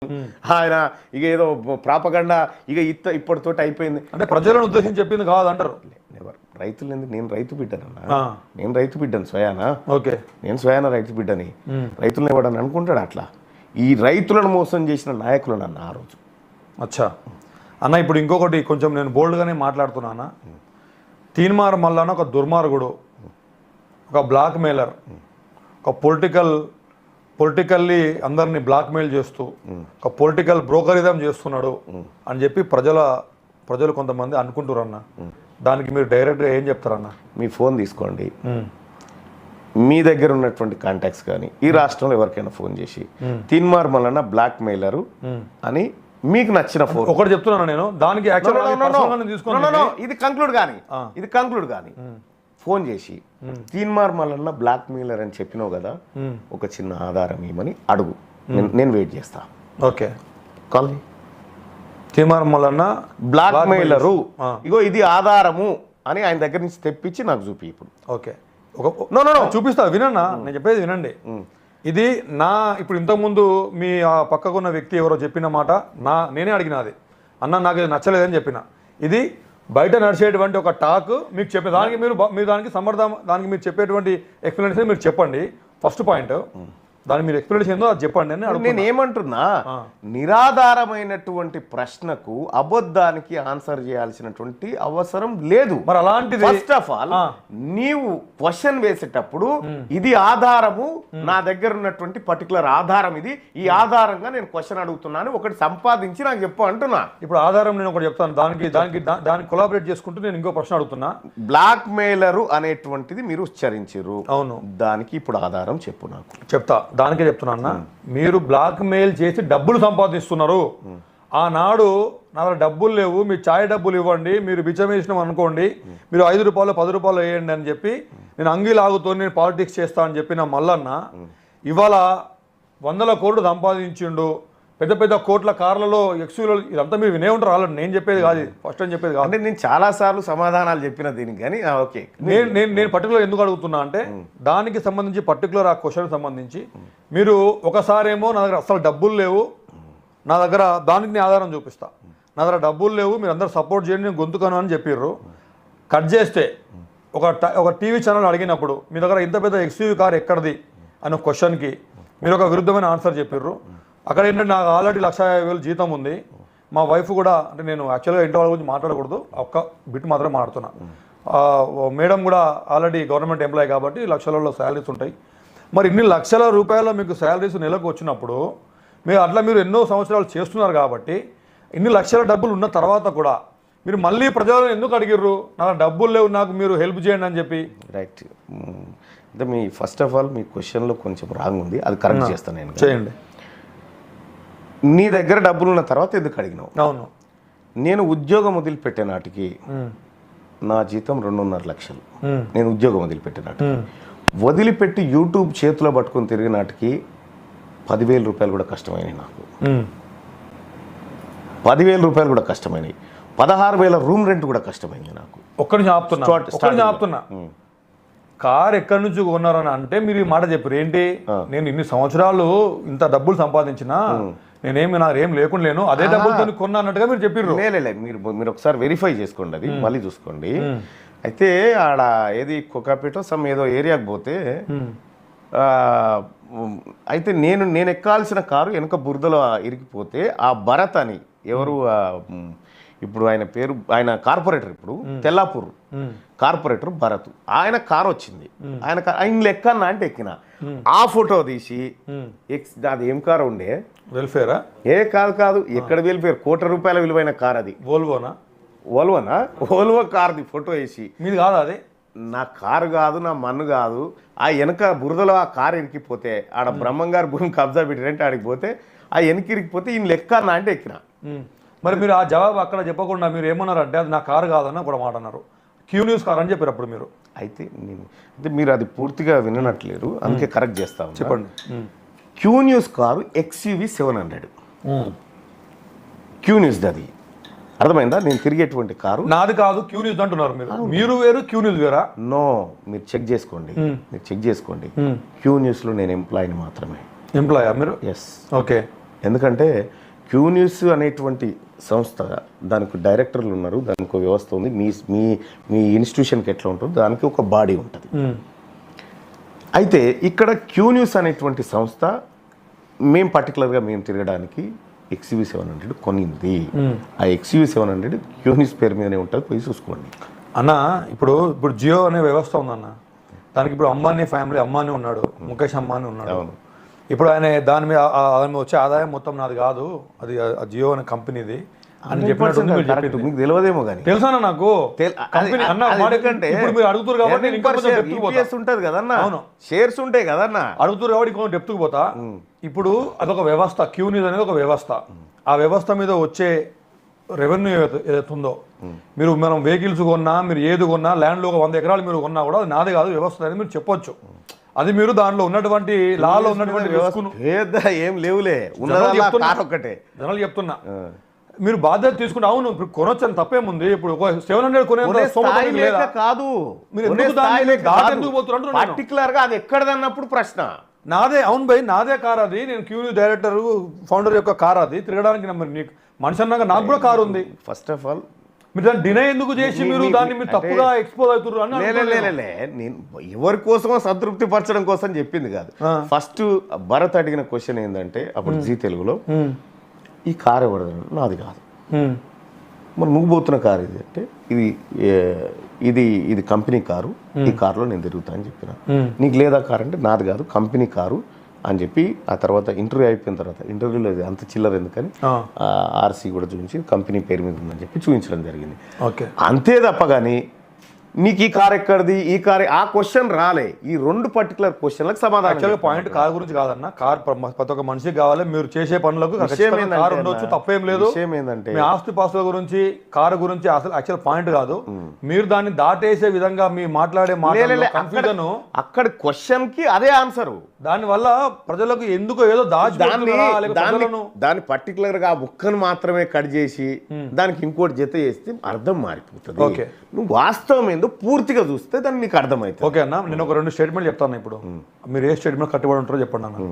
ఆయన ఇక ఏదో ప్రాపగండా ఇక ఇప్పటితోటి అయిపోయింది అంటే ప్రజలను ఉద్దేశించి చెప్పింది కాదంటారు. రైతులు ఎందుకు, నేను రైతు బిడ్డనన్నా, నేను రైతు బిడ్డను స్వయానా. ఓకే, నేను స్వయాన రైతు బిడ్డని, రైతులను ఇవ్వడని అనుకుంటాడు. అట్లా ఈ రైతులను మోసం చేసిన నాయకులను అన్న ఆ రోజు. అచ్చా అన్న, ఇప్పుడు ఇంకొకటి కొంచెం నేను బోల్డ్గానే మాట్లాడుతున్నా. తీన్మార్ మల్లన్న ఒక దుర్మార్గుడు, ఒక బ్లాక్ మెయిలర్, ఒక పొలిటికల్లీ అందరినీ బ్లాక్మెయిల్ చేస్తూ ఒక పొలిటికల్ బ్రోకరిజం చేస్తున్నాడు అని చెప్పి ప్రజలు కొంతమంది అనుకుంటారన్న. దానికి మీరు డైరెక్ట్గా ఏం చెప్తారన్న? మీ ఫోన్ తీసుకోండి, మీ దగ్గర ఉన్నటువంటి కాంటాక్ట్స్ కానీ ఈ రాష్ట్రంలో ఎవరికైనా ఫోన్ చేసి తీన్మార్ మల్లన్న బ్లాక్ మెయిలరు అని మీకు నచ్చిన ఫోన్ ఒకటి చెప్తున్నాను నేను, దానికి ఇది కంక్లూడ్ కానీ ఫోన్ చేసి తీన్మార్ మల్లన్న బ్లాక్ మెయిలర్ అని చెప్పినావు కదా, ఒక చిన్న ఆధారం ఇవ్వమని అడుగు, నేను వెయిట్ చేస్తా. Okay, call Teenmaar Mallanna blackmailer, ఇగో ఇది ఆధారము అని ఆయన దగ్గర నుంచి తెప్పించి నాకు చూపి ఇప్పుడు. ఓకే, చూపిస్తా, వినన్నా, నేను చెప్పేది వినండి. ఇది ఇప్పుడు ఇంతకుముందు మీ పక్కకున్న వ్యక్తి ఎవరో చెప్పిన మాట నేనే అడిగినది, అన్న నాకు ఇది నచ్చలేదని చెప్పిన. ఇది బయట నడిచేటువంటి ఒక టాక్ మీకు చెప్పే దానికి మీరు దానికి మీరు చెప్పేటువంటి ఎక్స్ప్లెనేషన్ మీరు చెప్పండి. ఫస్ట్ పాయింట్, దాన్ని మీరు ఎక్స్ప్లెనేషన్ ఏందో అది చెప్పండి అని. నేను ఏమంటున్నా, నిరాధారమైనటువంటి ప్రశ్నకు అబద్ధానికి ఆన్సర్ చేయాల్సినటువంటి అవసరం లేదు. మరి అలాంటిది ఫస్ట్ ఆఫ్ ఆల్ నీవు క్వశ్చన్ వేసేటప్పుడు ఇది ఆధారము, నా దగ్గర ఉన్నటువంటి పర్టికులర్ ఆధారం ఇది, ఈ ఆధారంగా నేను క్వశ్చన్ అడుగుతున్నాను, ఒకటి సంపాదించి నాకు చెప్పు అంటున్నా. ఇప్పుడు ఆధారం నేను ఒకటి చెప్తాను, దానికి కొలాబరేట్ చేసుకుంటూ నేను ఇంకో ప్రశ్న అడుగుతున్నా. బ్లాక్ మెయిలరు అనేటువంటిది మీరు ఉచ్చరించారు, అవును, దానికి ఇప్పుడు ఆధారం చెప్పు. నాకు చెప్తా, దానికే చెప్తున్నా. మీరు బ్లాక్ మెయిల్ చేసి డబ్బులు సంపాదిస్తున్నారు. ఆనాడు నా దగ్గర డబ్బులు లేవు, మీ ఛాయ్ డబ్బులు ఇవ్వండి, మీరు బిచ్చం వేసినాం అనుకోండి, మీరు 5 రూపాయలు 10 రూపాయలు వేయండి అని చెప్పి నేను అంగీ లాగుతో నేను పాలిటిక్స్ చేస్తా అని చెప్పిన మల్లన్న ఇవాళ 100 కోట్లు సంపాదించిండు, పెద్ద పెద్ద కోట్ల కార్లలో ఎక్స్యూలో. ఇదంతా మీరు వినే ఉంటారు ఆల్రెడీ, నేను చెప్పేది కాదు, ఫస్ట్ అని చెప్పేది కాదు. అంటే నేను చాలా సార్లు సమాధానాలు చెప్పిన దీనికి, కానీ ఓకే, నేను పర్టికులర్ ఎందుకు అడుగుతున్నా అంటే దానికి సంబంధించి పర్టికులర్ ఆ క్వశ్చన్ సంబంధించి మీరు ఒకసారేమో నా దగ్గర అసలు డబ్బులు లేవు, నా దగ్గర దానికి నేను ఆధారం చూపిస్తా, నా దగ్గర డబ్బులు లేవు, మీరు అందరూ సపోర్ట్ చేయండి, నేను గొంతుకను అని చెప్పిర్రు. కట్ చేస్తే ఒక టీవీ ఛానల్ అడిగినప్పుడు మీ దగ్గర ఇంత పెద్ద ఎక్స్యూవీ కార్ ఎక్కడిది అనే క్వశ్చన్కి మీరు ఒక విరుద్ధమైన ఆన్సర్ చెప్పిర్రు. అక్కడ ఏంటంటే నాకు ఆల్రెడీ 1,50,000 జీతం ఉంది, మా వైఫ్ కూడా, అంటే నేను యాక్చువల్గా ఇంటి వాళ్ళ గురించి మాట్లాడకూడదు, ఒక్క బిట్ మాత్రమే మాట్లాడుతున్నా. మేడం కూడా ఆల్రెడీ గవర్నమెంట్ ఎంప్లాయీ కాబట్టి లక్షలలో శాలరీస్ ఉంటాయి. మరి ఇన్ని లక్షల రూపాయల మీకు శాలరీస్ నెలకు వచ్చినప్పుడు మీరు ఎన్నో సంవత్సరాలు చేస్తున్నారు కాబట్టి ఇన్ని లక్షల డబ్బులు ఉన్న తర్వాత కూడా మీరు మళ్ళీ ప్రజలను ఎందుకు అడిగిర్రు, నాకు డబ్బులు లేవు, నాకు మీరు హెల్ప్ చేయండి అని చెప్పి? రైట్, అంటే మీ ఫస్ట్ ఆఫ్ ఆల్ మీ క్వశ్చన్లో కొంచెం రాంగ్ ఉంది, అది కరెక్ట్ చేస్తాను నేను. చేయండి. నీ దగ్గర డబ్బులు ఉన్న తర్వాత ఎందుకు అడిగినావు? అవును, నేను ఉద్యోగం వదిలిపెట్టే నాటికి నా జీతం 2.5 లక్షలు. నేను ఉద్యోగం వదిలిపెట్టే నాటికి, వదిలిపెట్టి యూట్యూబ్ చేతిలో పట్టుకొని తిరిగి నాటికి 10,000 రూపాయలు కూడా కష్టమైనవి నాకు. 10,000 రూపాయలు కూడా కష్టమైనవి, 16,000 రూమ్ రెంట్ కూడా కష్టమైనవి నాకు. ఒక్కడిని ఆపుతున్నా, కార్ ఎక్కడి నుంచి కొన్నారని అంటే మీరు ఈ మాట చెప్పారు ఏంటి, నేను ఇన్ని సంవత్సరాలు ఇంత డబ్బులు సంపాదించినా నాకేం లేకుండా లేను, అదే డబ్బులతో కొన్నా అన్నట్టుగా మీరు చెప్పారు. మీరు ఒకసారి వెరిఫై చేసుకోండి, అది మళ్ళీ చూసుకోండి. అయితే ఆడ ఏది కోకాపేట సమ్ ఏదో ఏరియాకి పోతే అయితే నేను ఎక్కాల్సిన కారు వెనక బురదలో ఇరిగిపోతే ఆ భరత్ అని ఎవరు, ఇప్పుడు ఆయన పేరు, ఆయన కార్పొరేటర్, ఇప్పుడు తెల్లాపూర్ కార్పొరేటర్ భరత్, ఆయన కారు వచ్చింది, ఆయన ఎక్కన్నా అంటే ఎక్కిన, ఆ ఫోటో తీసి అది ఏం కారు ఉండే, వెల్ఫేరా? కాదు, ఎక్కడ వెల్ఫేర్, ₹1,00,00,000 విలువైన కార్ అది. ఓల్వో కార్ది ఫోటో వేసి, మీది కాదు అది, నా కారు కాదు, నా మన్ను కాదు, ఆ వెనక బురదలో ఆ కారు ఎనికిపోతే ఆడ బ్రహ్మంగారు భూమి కబ్జా పెట్టినంటే ఆడికి పోతే ఆ వెనక్కి ఇరిగిపోతే ఈయన లెక్కన్నా అంటే ఎక్కిన. మరి మీరు ఆ జవాబు అక్కడ చెప్పకుండా మీరు ఏమన్నారంటే అది నా కారు కాదని కూడా మాట అన్నారు, క్యూ న్యూస్ కార్ అని చెప్పారు అప్పుడు మీరు. అయితే మీరు అది పూర్తిగా వినట్లేరు, అందుకే కరెక్ట్ చేస్తాను, చెప్పండి. Q news car XUV 700, Q news, అది అర్థమైందా? నేను తిరిగేటువంటి కారు నాది కాదు, క్యూ న్యూస్ అంటున్నారు మీరు వేరు, క్యూ న్యూస్ వేరా? నో, మీరు చెక్ చేసుకోండి, క్యూ న్యూస్లో నేను ఎంప్లాయీని మాత్రమే. ఎంప్లాయా మీరు? ఎస్. ఓకే, ఎందుకంటే క్యూ న్యూస్ అనేటువంటి సంస్థ దానికి డైరెక్టర్లు ఉన్నారు, దానికి ఒక వ్యవస్థ ఉంది. మీ మీ మీ ఇన్స్టిట్యూషన్కి ఎట్లా ఉంటుందో దానికి ఒక బాడీ ఉంటుంది. అయితే ఇక్కడ క్యూ న్యూస్ అనేటువంటి సంస్థ మేము పర్టికులర్గా మేము తిరగడానికి XUV 700 కొనింది. ఆ XUV 700 క్యూ న్యూస్ పేరు మీదనే ఉంటుంది, పోయి చూసుకోండి అన్న. ఇప్పుడు జియో అనే వ్యవస్థ ఉందన్న, దానికి ఇప్పుడు అంబానీ ఫ్యామిలీ, అంబానీ ఉన్నాడు, ముఖేష్ అంబానీ ఉన్నాడు. ఇప్పుడు ఆయన దాని మీద వచ్చే ఆదాయం మొత్తం నాది కాదు, అది జియో అనే కంపెనీది అని చెప్పినట్టు మీకు తెలియదేమో కానీ తెలుసా నాకు కంపెనీ అన్న. ఇప్పుడు మీరు అడుగుతారు కాబట్టి నేను ఇంకా కొంచెం డెప్త్కి పోతా. ఉంటుంది కదన్నా, అవును షేర్స్ ఉంటాయి కదన్నా, అడుగుతారు కాబట్టి కొంచెం డెప్త్కి పోతా. ఇప్పుడు అదొక వ్యవస్థ, క్యూ న్యూస్ అనేది ఒక వ్యవస్థ. ఆ వ్యవస్థ మీద వచ్చే రెవెన్యూ ఏదైతే ఉందో, మీరు మనం వెహికల్స్ కొన్నా, మీరు ఏది కొన్నా, ల్యాండ్లో ఒక 100 ఎకరాలు మీరు కొన్నా కూడా అది నాదే కాదు వ్యవస్థ అనేది మీరు చెప్పొచ్చు. అది మీరు దాంట్లో ఉన్నటువంటి లాలో ఉన్నటువంటి వ్యవస్థ ఏం లేవులే, ఒకటే జనాలు చెప్తున్నా. మీరు బాధ్యత తీసుకుంటే అవును ఇప్పుడు కొనొచ్చు అని తప్పేముంది. ఇప్పుడు 700 కొనే కాదు, మీరు ఎందుకు పోతున్నారు? పర్టికులర్ గా అది ఎక్కడదన్నప్పుడు ప్రశ్న నాదే. అవును భయ్, నాదే కార్ అది, నేను క్యూ డైరెక్టర్ ఫౌండర్ యొక్క కార్ అది, తిరగడానికి నీకు మనిషి అన్నాక నాకు కూడా కారు ఉంది. ఫస్ట్ ఆఫ్ ఆల్ మీరు దాన్ని డినై ఎందుకు చేసి మీరు దాన్ని మీరు తప్పుగా ఎక్స్పోజ్ అవుతున్నారు అని నేను ఎవరి కోసమో సంతృప్తి పరచడం కోసం చెప్పింది కాదు. ఫస్ట్ భరత్ అడిగిన క్వశ్చన్ ఏంటంటే అప్పుడు జీ తెలుగులో, ఈ కార్ ఎవరిది? నాది కాదు. మరి నువ్వు పోతున్న కారు ఇది అంటే ఇది కంపెనీ కారు, ఈ కారులో నేను తిరుగుతా అని చెప్పిన. నీకు లేదా కారు అంటే నాది కాదు, కంపెనీ కారు అని చెప్పి ఆ తర్వాత ఇంటర్వ్యూ అయిపోయిన తర్వాత ఇంటర్వ్యూలో అంత చిల్లర ఎందుకని ఆర్సీ కూడా చూపించి కంపెనీ పేరు మీద ఉందని చెప్పి చూపించడం జరిగింది. అంతే తప్ప కానీ నీకు ఈ కార్ ఎక్కడిది, ఈ కార్, ఆ క్వశ్చన్ రాలే. ఈ 2 పర్టికులర్ క్వశ్చన్లకు సమాధానం. పాయింట్ కార్ గురించి కాదన్న, కార్ ప్రతి ఒక్క మనిషికి కావాలి, మీరు చేసే పనులకు కార్ ఉండొచ్చు, తప్పేం లేదు. విషయం ఏంటంటే మీ ఆస్తి పాస్తుల గురించి, కారు గురించి అసలు యాక్చువల్ పాయింట్ కాదు. మీరు దాన్ని దాటేసే విధంగా మీ మాట్లాడే కన్ఫ్యూజన్, అక్కడ క్వశ్చన్ కి అదే ఆన్సర్. దాని వల్ల ప్రజలకు ఎందుకో ఏదో దాన్ని పర్టికులర్ గా ఆ ముక్కను మాత్రమే కట్ చేసి దానికి ఇంకోటి జత చేస్తే అర్థం మారిపోతుంది. నువ్వు వాస్తవం ఏందో పూర్తిగా చూస్తే దాన్ని నీకు అర్థమవుతుంది. ఓకే అన్న, నేను ఒక 2 స్టేట్మెంట్ చెప్తాను. ఇప్పుడు మీరు ఏ స్టేట్మెంట్ కట్టుబడి ఉంటారో చెప్పండి అన్న.